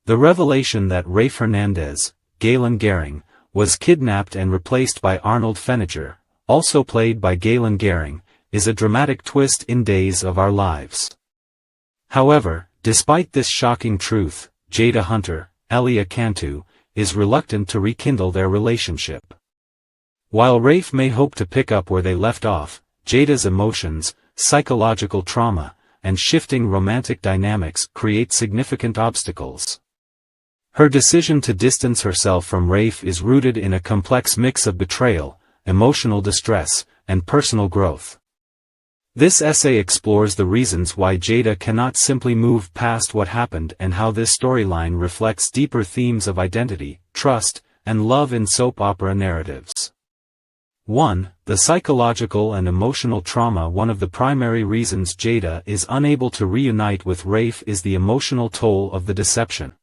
The revelation that Rafe Hernandez, Galen Gehring, was kidnapped and replaced by Arnold Feniger, also played by Galen Gehring, is a dramatic twist in Days of Our Lives. However, despite this shocking truth, Jada Hunter, Elia Cantu, is reluctant to rekindle their relationship. While Rafe may hope to pick up where they left off, Jada's emotions, psychological trauma, and shifting romantic dynamics create significant obstacles. Her decision to distance herself from Rafe is rooted in a complex mix of betrayal, emotional distress, and personal growth. This essay explores the reasons why Jada cannot simply move past what happened and how this storyline reflects deeper themes of identity, trust, and love in soap opera narratives. 1. The psychological and emotional trauma. One of the primary reasons Jada is unable to reunite with Rafe is the emotional toll of the deception.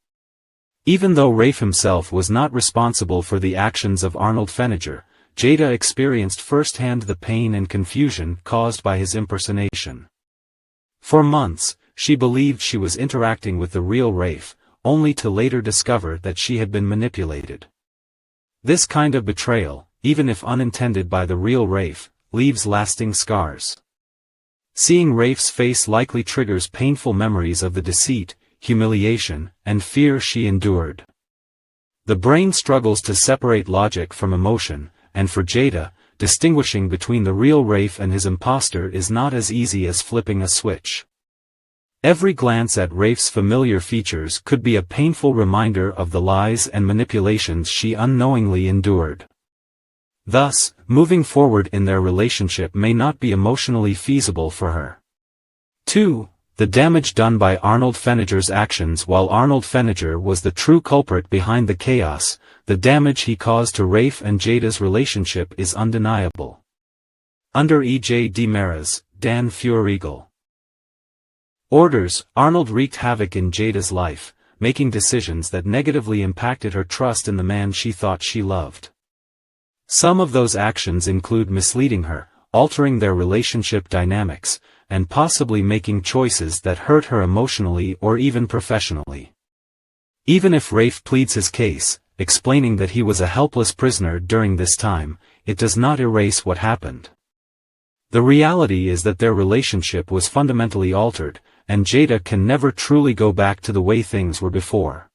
Even though Rafe himself was not responsible for the actions of Arnold Feniger, Jada experienced firsthand the pain and confusion caused by his impersonation. For months, she believed she was interacting with the real Rafe, only to later discover that she had been manipulated. This kind of betrayal, even if unintended by the real Rafe, leaves lasting scars. Seeing Rafe's face likely triggers painful memories of the deceit, humiliation, and fear she endured. The brain struggles to separate logic from emotion, and for Jada, distinguishing between the real Rafe and his imposter is not as easy as flipping a switch. Every glance at Rafe's familiar features could be a painful reminder of the lies and manipulations she unknowingly endured. Thus, moving forward in their relationship may not be emotionally feasible for her. 2. The damage done by Arnold Feniger's actions. While Arnold Feniger was the true culprit behind the chaos, the damage he caused to Rafe and Jada's relationship is undeniable. Under E.J. DeMara's, Dan Feuerriegel orders, Arnold wreaked havoc in Jada's life, making decisions that negatively impacted her trust in the man she thought she loved. Some of those actions include misleading her, altering their relationship dynamics, and possibly making choices that hurt her emotionally or even professionally. Even if Rafe pleads his case, explaining that he was a helpless prisoner during this time, it does not erase what happened. The reality is that their relationship was fundamentally altered, and Jada can never truly go back to the way things were before.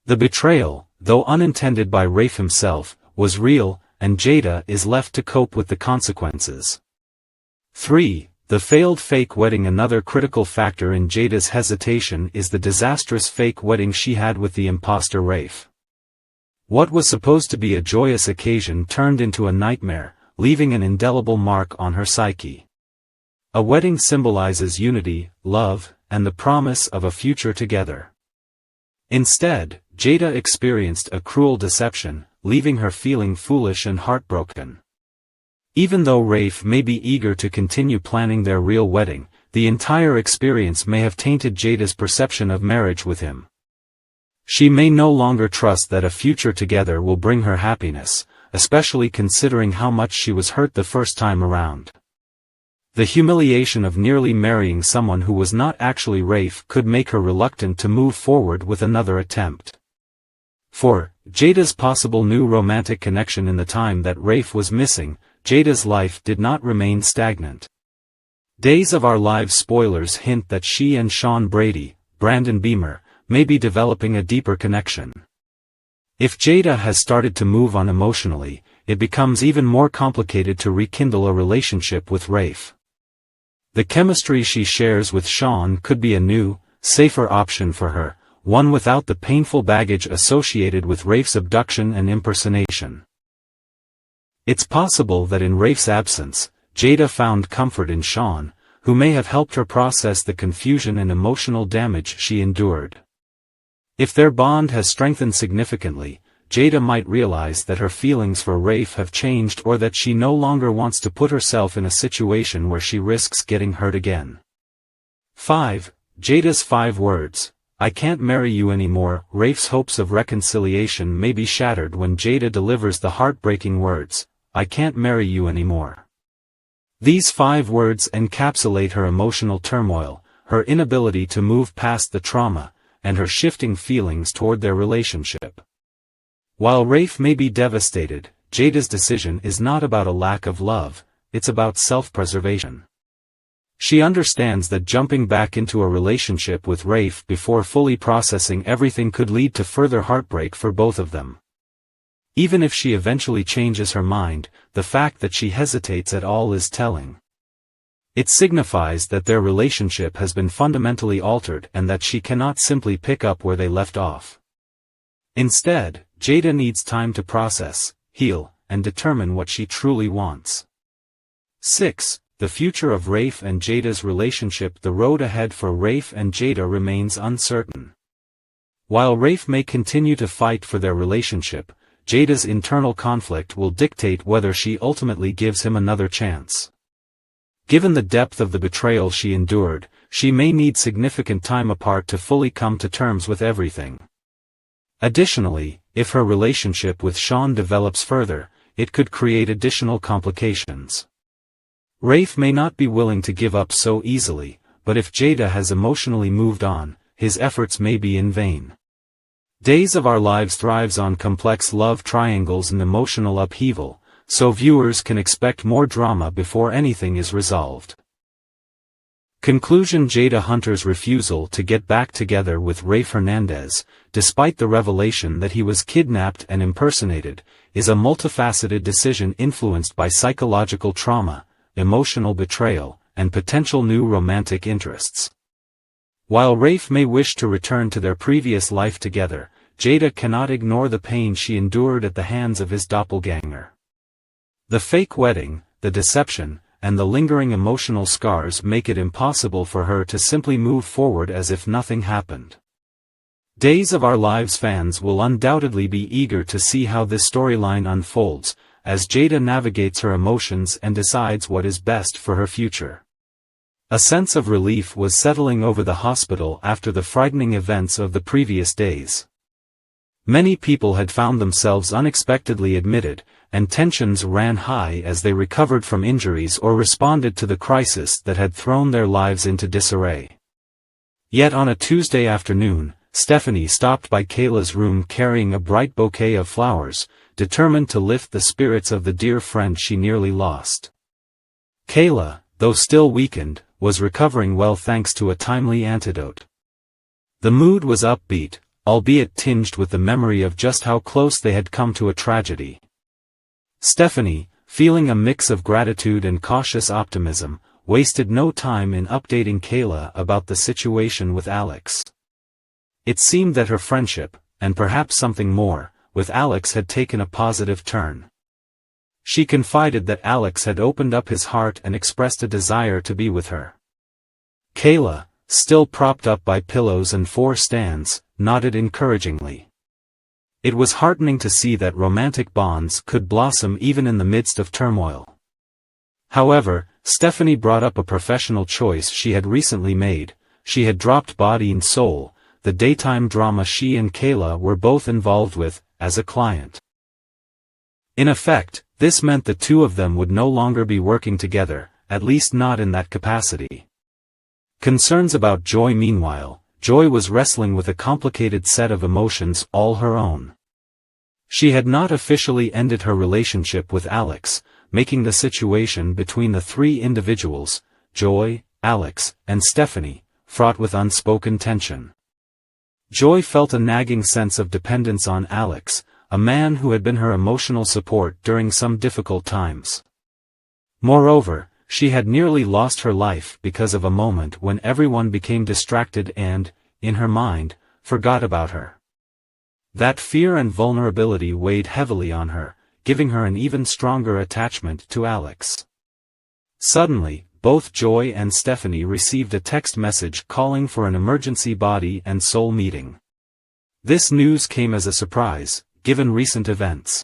The betrayal, though unintended by Rafe himself, was real, and Jada is left to cope with the consequences. 3. The failed fake wedding. Another critical factor in Jada's hesitation is the disastrous fake wedding she had with the imposter Rafe. What was supposed to be a joyous occasion turned into a nightmare, leaving an indelible mark on her psyche. A wedding symbolizes unity, love, and the promise of a future together. Instead, Jada experienced a cruel deception, leaving her feeling foolish and heartbroken. Even though Rafe may be eager to continue planning their real wedding, the entire experience may have tainted Jada's perception of marriage with him. She may no longer trust that a future together will bring her happiness, especially considering how much she was hurt the first time around. The humiliation of nearly marrying someone who was not actually Rafe could make her reluctant to move forward with another attempt. 4. Jada's possible new romantic connection. In the time that Rafe was missing, Jada's life did not remain stagnant. Days of Our Lives spoilers hint that she and Sean Brady, Brandon Beamer, may be developing a deeper connection. If Jada has started to move on emotionally, it becomes even more complicated to rekindle a relationship with Rafe. The chemistry she shares with Sean could be a new, safer option for her, one without the painful baggage associated with Rafe's abduction and impersonation. It's possible that in Rafe's absence, Jada found comfort in Sean, who may have helped her process the confusion and emotional damage she endured. If their bond has strengthened significantly, Jada might realize that her feelings for Rafe have changed or that she no longer wants to put herself in a situation where she risks getting hurt again. 5. Jada's 5 words, "I can't marry you anymore." Rafe's hopes of reconciliation may be shattered when Jada delivers the heartbreaking words, "I can't marry you anymore." These 5 words encapsulate her emotional turmoil, her inability to move past the trauma, and her shifting feelings toward their relationship. While Rafe may be devastated, Jada's decision is not about a lack of love, it's about self-preservation. She understands that jumping back into a relationship with Rafe before fully processing everything could lead to further heartbreak for both of them. Even if she eventually changes her mind, the fact that she hesitates at all is telling. It signifies that their relationship has been fundamentally altered and that she cannot simply pick up where they left off. Instead, Jada needs time to process, heal, and determine what she truly wants. 6. The future of Rafe and Jada's relationship. The road ahead for Rafe and Jada remains uncertain. While Rafe may continue to fight for their relationship, Jada's internal conflict will dictate whether she ultimately gives him another chance. Given the depth of the betrayal she endured, she may need significant time apart to fully come to terms with everything. Additionally, if her relationship with Sean develops further, it could create additional complications. Rafe may not be willing to give up so easily, but if Jada has emotionally moved on, his efforts may be in vain. Days of Our Lives thrives on complex love triangles and emotional upheaval, so viewers can expect more drama before anything is resolved. Conclusion. Jada Hunter's refusal to get back together with Rafe Hernandez, despite the revelation that he was kidnapped and impersonated, is a multifaceted decision influenced by psychological trauma, emotional betrayal, and potential new romantic interests. While Rafe may wish to return to their previous life together, Jada cannot ignore the pain she endured at the hands of his doppelganger. The fake wedding, the deception, and the lingering emotional scars make it impossible for her to simply move forward as if nothing happened. Days of Our Lives fans will undoubtedly be eager to see how this storyline unfolds, as Jada navigates her emotions and decides what is best for her future. A sense of relief was settling over the hospital after the frightening events of the previous days. Many people had found themselves unexpectedly admitted, and tensions ran high as they recovered from injuries or responded to the crisis that had thrown their lives into disarray. Yet on a Tuesday afternoon, Stephanie stopped by Kayla's room carrying a bright bouquet of flowers, determined to lift the spirits of the dear friend she nearly lost. Kayla, though still weakened, was recovering well thanks to a timely antidote. The mood was upbeat, albeit tinged with the memory of just how close they had come to a tragedy. Stephanie, feeling a mix of gratitude and cautious optimism, wasted no time in updating Kayla about the situation with Alex. It seemed that her friendship, and perhaps something more, with Alex had taken a positive turn. She confided that Alex had opened up his heart and expressed a desire to be with her. Kayla, still propped up by pillows and 4 stands, nodded encouragingly. It was heartening to see that romantic bonds could blossom even in the midst of turmoil. However, Stephanie brought up a professional choice she had recently made. She had dropped Body and Soul, the daytime drama she and Kayla were both involved with, as a client. In effect, this meant the two of them would no longer be working together, at least not in that capacity. Concerns about Joy. Meanwhile, Joy was wrestling with a complicated set of emotions all her own. She had not officially ended her relationship with Alex, making the situation between the 3 individuals, Joy, Alex, and Stephanie, fraught with unspoken tension. Joy felt a nagging sense of dependence on Alex, a man who had been her emotional support during some difficult times. Moreover, she had nearly lost her life because of a moment when everyone became distracted and, in her mind, forgot about her. That fear and vulnerability weighed heavily on her, giving her an even stronger attachment to Alex. Suddenly, both Joy and Stephanie received a text message calling for an emergency Body and Soul meeting. This news came as a surprise, given recent events.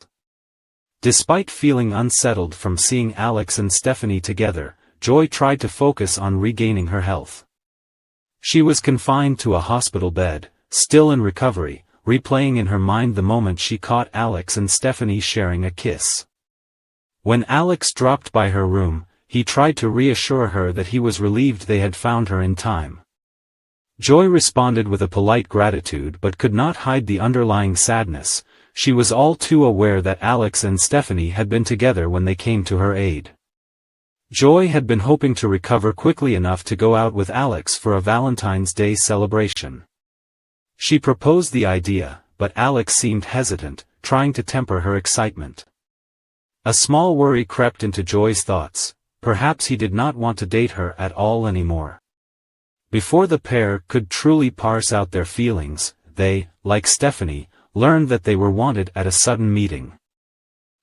Despite feeling unsettled from seeing Alex and Stephanie together, Joy tried to focus on regaining her health. She was confined to a hospital bed, still in recovery, replaying in her mind the moment she caught Alex and Stephanie sharing a kiss. When Alex dropped by her room, he tried to reassure her that he was relieved they had found her in time. Joy responded with a polite gratitude but could not hide the underlying sadness. She was all too aware that Alex and Stephanie had been together when they came to her aid. Joy had been hoping to recover quickly enough to go out with Alex for a Valentine's Day celebration. She proposed the idea, but Alex seemed hesitant, trying to temper her excitement. A small worry crept into Joy's thoughts. Perhaps he did not want to date her at all anymore. Before the pair could truly parse out their feelings, they, like Stephanie, learned that they were wanted at a sudden meeting.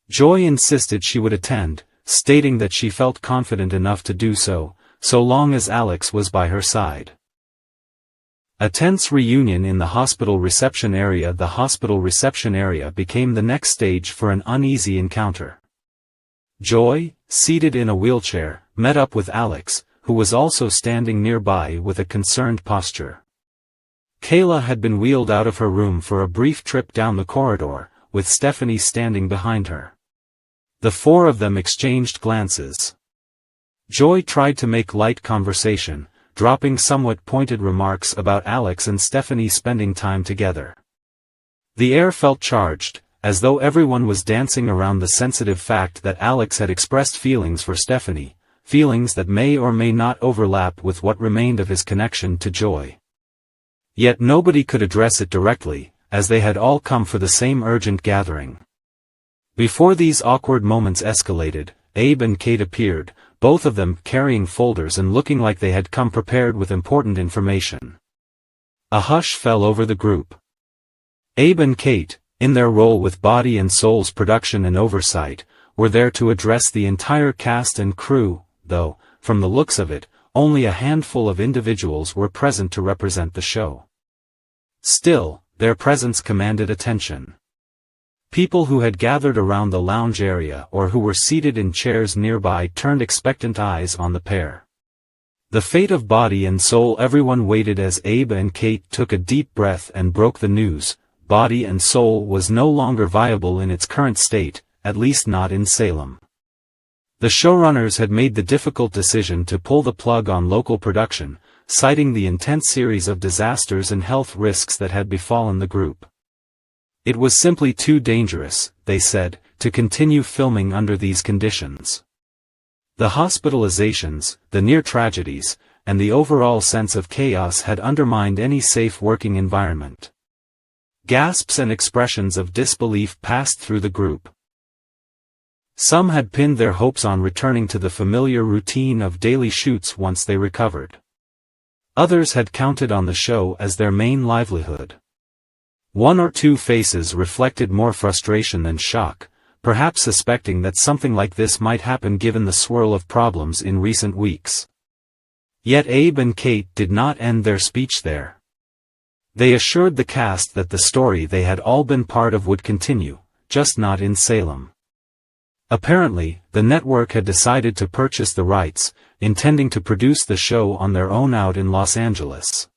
Joy insisted she would attend, stating that she felt confident enough to do so, so long as Alex was by her side. A tense reunion in the hospital reception area. The hospital reception area became the next stage for an uneasy encounter. Joy, seated in a wheelchair, met up with Alex, who was also standing nearby with a concerned posture. Kayla had been wheeled out of her room for a brief trip down the corridor, with Stephanie standing behind her. The four of them exchanged glances. Joy tried to make light conversation, dropping somewhat pointed remarks about Alex and Stephanie spending time together. The air felt charged, as though everyone was dancing around the sensitive fact that Alex had expressed feelings for Stephanie, feelings that may or may not overlap with what remained of his connection to Joy. Yet nobody could address it directly, as they had all come for the same urgent gathering. Before these awkward moments escalated, Abe and Kate appeared, both of them carrying folders and looking like they had come prepared with important information. A hush fell over the group. Abe and Kate, in their role with Body and Soul's production and oversight, were there to address the entire cast and crew, though, from the looks of it, only a handful of individuals were present to represent the show. Still, their presence commanded attention. People who had gathered around the lounge area or who were seated in chairs nearby turned expectant eyes on the pair. The fate of Body and Soul. Everyone waited as Abe and Kate took a deep breath and broke the news. Body and Soul was no longer viable in its current state, at least not in Salem. The showrunners had made the difficult decision to pull the plug on local production, citing the intense series of disasters and health risks that had befallen the group. It was simply too dangerous, they said, to continue filming under these conditions. The hospitalizations, the near tragedies, and the overall sense of chaos had undermined any safe working environment. Gasps and expressions of disbelief passed through the group. Some had pinned their hopes on returning to the familiar routine of daily shoots once they recovered. Others had counted on the show as their main livelihood. One or two faces reflected more frustration than shock, perhaps suspecting that something like this might happen given the swirl of problems in recent weeks. Yet Abe and Kate did not end their speech there. They assured the cast that the story they had all been part of would continue, just not in Salem. Apparently, the network had decided to purchase the rights, intending to produce the show on their own out in Los Angeles.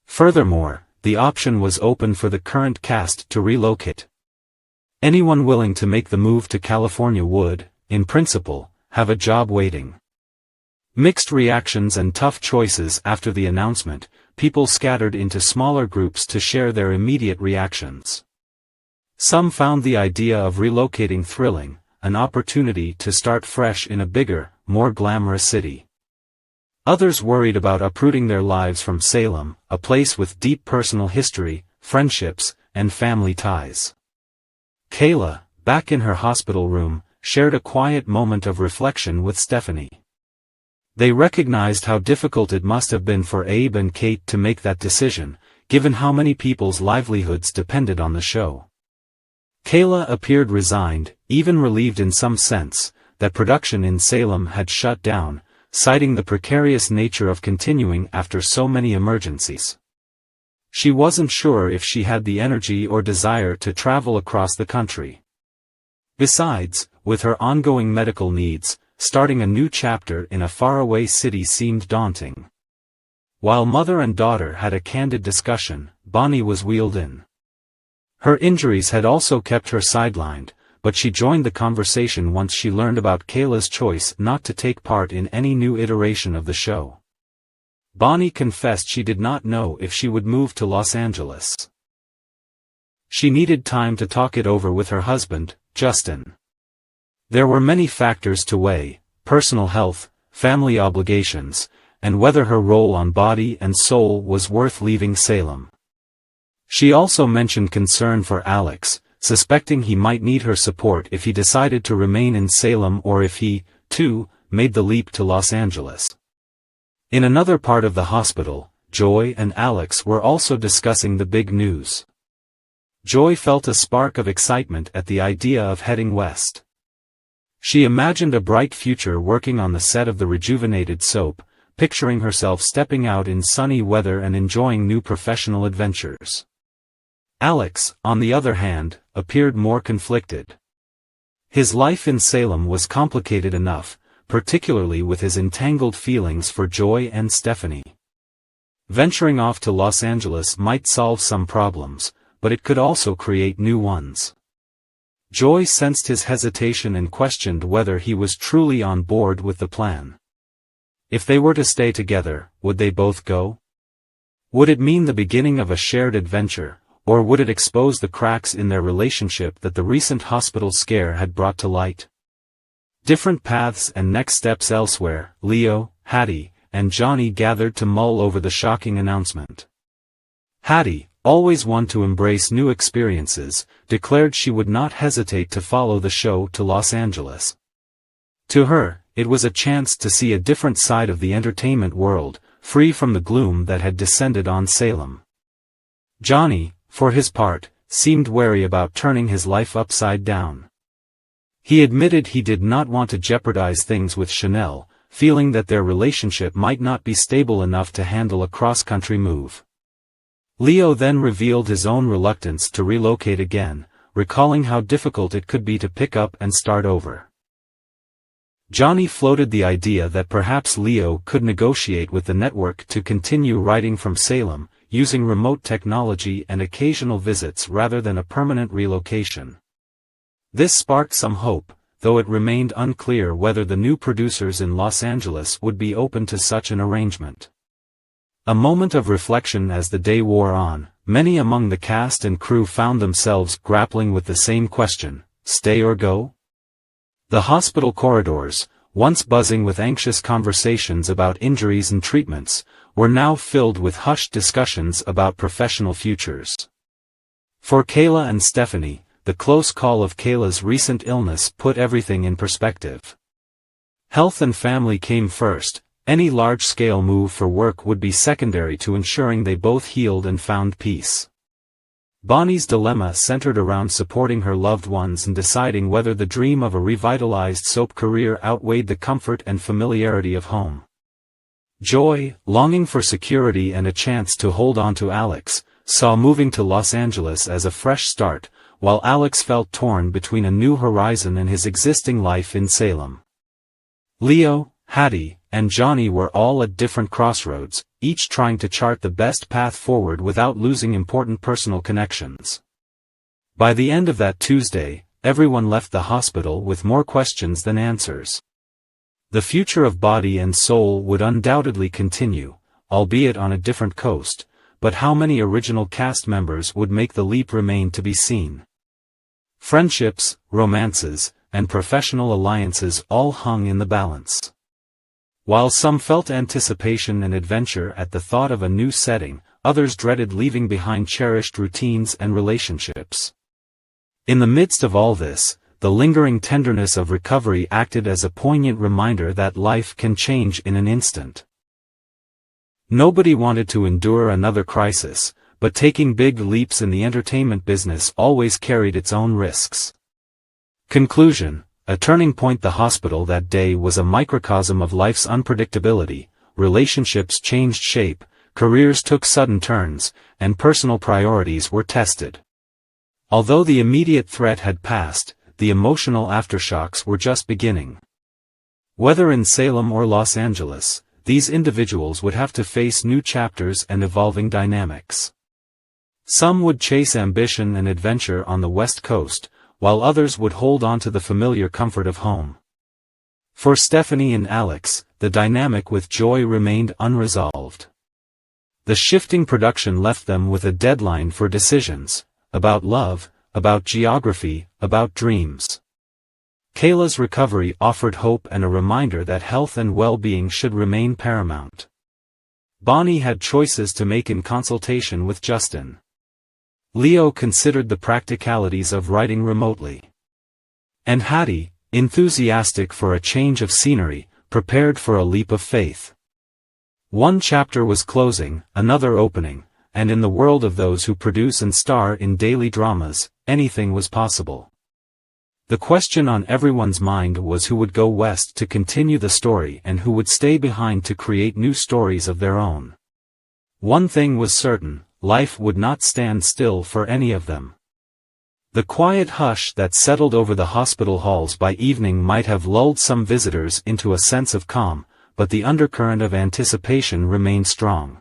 Furthermore, the option was open for the current cast to relocate. Anyone willing to make the move to California would, in principle, have a job waiting. Mixed reactions and tough choices after the announcement, people scattered into smaller groups to share their immediate reactions. Some found the idea of relocating thrilling, an opportunity to start fresh in a bigger, more glamorous city. Others worried about uprooting their lives from Salem, a place with deep personal history, friendships, and family ties. Kayla, back in her hospital room, shared a quiet moment of reflection with Stephanie. They recognized how difficult it must have been for Abe and Kate to make that decision, given how many people's livelihoods depended on the show. Kayla appeared resigned, even relieved in some sense, that production in Salem had shut down, citing the precarious nature of continuing after so many emergencies. She wasn't sure if she had the energy or desire to travel across the country. Besides, with her ongoing medical needs, starting a new chapter in a faraway city seemed daunting. While mother and daughter had a candid discussion, Bonnie was wheeled in. Her injuries had also kept her sidelined, but she joined the conversation once she learned about Kayla's choice not to take part in any new iteration of the show. Bonnie confessed she did not know if she would move to Los Angeles. She needed time to talk it over with her husband, Justin. There were many factors to weigh: personal health, family obligations, and whether her role on Body and Soul was worth leaving Salem. She also mentioned concern for Alex, suspecting he might need her support if he decided to remain in Salem or if he, too, made the leap to Los Angeles. In another part of the hospital, Joy and Alex were also discussing the big news. Joy felt a spark of excitement at the idea of heading west. She imagined a bright future working on the set of the rejuvenated soap, picturing herself stepping out in sunny weather and enjoying new professional adventures. Alex, on the other hand, appeared more conflicted. His life in Salem was complicated enough, particularly with his entangled feelings for Joy and Stephanie. Venturing off to Los Angeles might solve some problems, but it could also create new ones. Joy sensed his hesitation and questioned whether he was truly on board with the plan. If they were to stay together, would they both go? Would it mean the beginning of a shared adventure, or would it expose the cracks in their relationship that the recent hospital scare had brought to light? Different paths and next steps elsewhere. Leo, Hattie, and Johnny gathered to mull over the shocking announcement. Hattie, always one to embrace new experiences, declared she would not hesitate to follow the show to Los Angeles. To her, it was a chance to see a different side of the entertainment world, free from the gloom that had descended on Salem. Johnny, for his part, seemed wary about turning his life upside down. He admitted he did not want to jeopardize things with Chanel, feeling that their relationship might not be stable enough to handle a cross-country move. Leo then revealed his own reluctance to relocate again, recalling how difficult it could be to pick up and start over. Johnny floated the idea that perhaps Leo could negotiate with the network to continue writing from Salem, using remote technology and occasional visits rather than a permanent relocation. This sparked some hope, though it remained unclear whether the new producers in Los Angeles would be open to such an arrangement. A moment of reflection as the day wore on, many among the cast and crew found themselves grappling with the same question: stay or go? The hospital corridors, once buzzing with anxious conversations about injuries and treatments, were now filled with hushed discussions about professional futures. For Kayla and Stephanie, the close call of Kayla's recent illness put everything in perspective. Health and family came first. Any large-scale move for work would be secondary to ensuring they both healed and found peace. Bonnie's dilemma centered around supporting her loved ones and deciding whether the dream of a revitalized soap career outweighed the comfort and familiarity of home. Joy, longing for security and a chance to hold on to Alex, saw moving to Los Angeles as a fresh start, while Alex felt torn between a new horizon and his existing life in Salem. Leo, Hattie, and Johnny were all at different crossroads, each trying to chart the best path forward without losing important personal connections. By the end of that Tuesday, everyone left the hospital with more questions than answers. The future of Body and Soul would undoubtedly continue, albeit on a different coast, but how many original cast members would make the leap remained to be seen. Friendships, romances, and professional alliances all hung in the balance. While some felt anticipation and adventure at the thought of a new setting, others dreaded leaving behind cherished routines and relationships. In the midst of all this, the lingering tenderness of recovery acted as a poignant reminder that life can change in an instant. Nobody wanted to endure another crisis, but taking big leaps in the entertainment business always carried its own risks. Conclusion: a turning point. The hospital that day was a microcosm of life's unpredictability. Relationships changed shape, careers took sudden turns, and personal priorities were tested. Although the immediate threat had passed, the emotional aftershocks were just beginning. Whether in Salem or Los Angeles, these individuals would have to face new chapters and evolving dynamics. Some would chase ambition and adventure on the West Coast, while others would hold on to the familiar comfort of home. For Stephanie and Alex, the dynamic with Joy remained unresolved. The shifting production left them with a deadline for decisions, about love, about geography, about dreams. Kayla's recovery offered hope and a reminder that health and well-being should remain paramount. Bonnie had choices to make in consultation with Justin. Leo considered the practicalities of writing remotely. And Hattie, enthusiastic for a change of scenery, prepared for a leap of faith. One chapter was closing, another opening, and in the world of those who produce and star in daily dramas, anything was possible. The question on everyone's mind was who would go west to continue the story and who would stay behind to create new stories of their own. One thing was certain, life would not stand still for any of them. The quiet hush that settled over the hospital halls by evening might have lulled some visitors into a sense of calm, but the undercurrent of anticipation remained strong.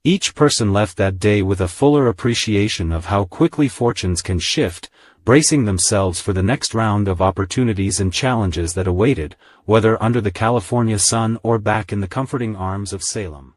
Each person left that day with a fuller appreciation of how quickly fortunes can shift, bracing themselves for the next round of opportunities and challenges that awaited, whether under the California sun or back in the comforting arms of Salem.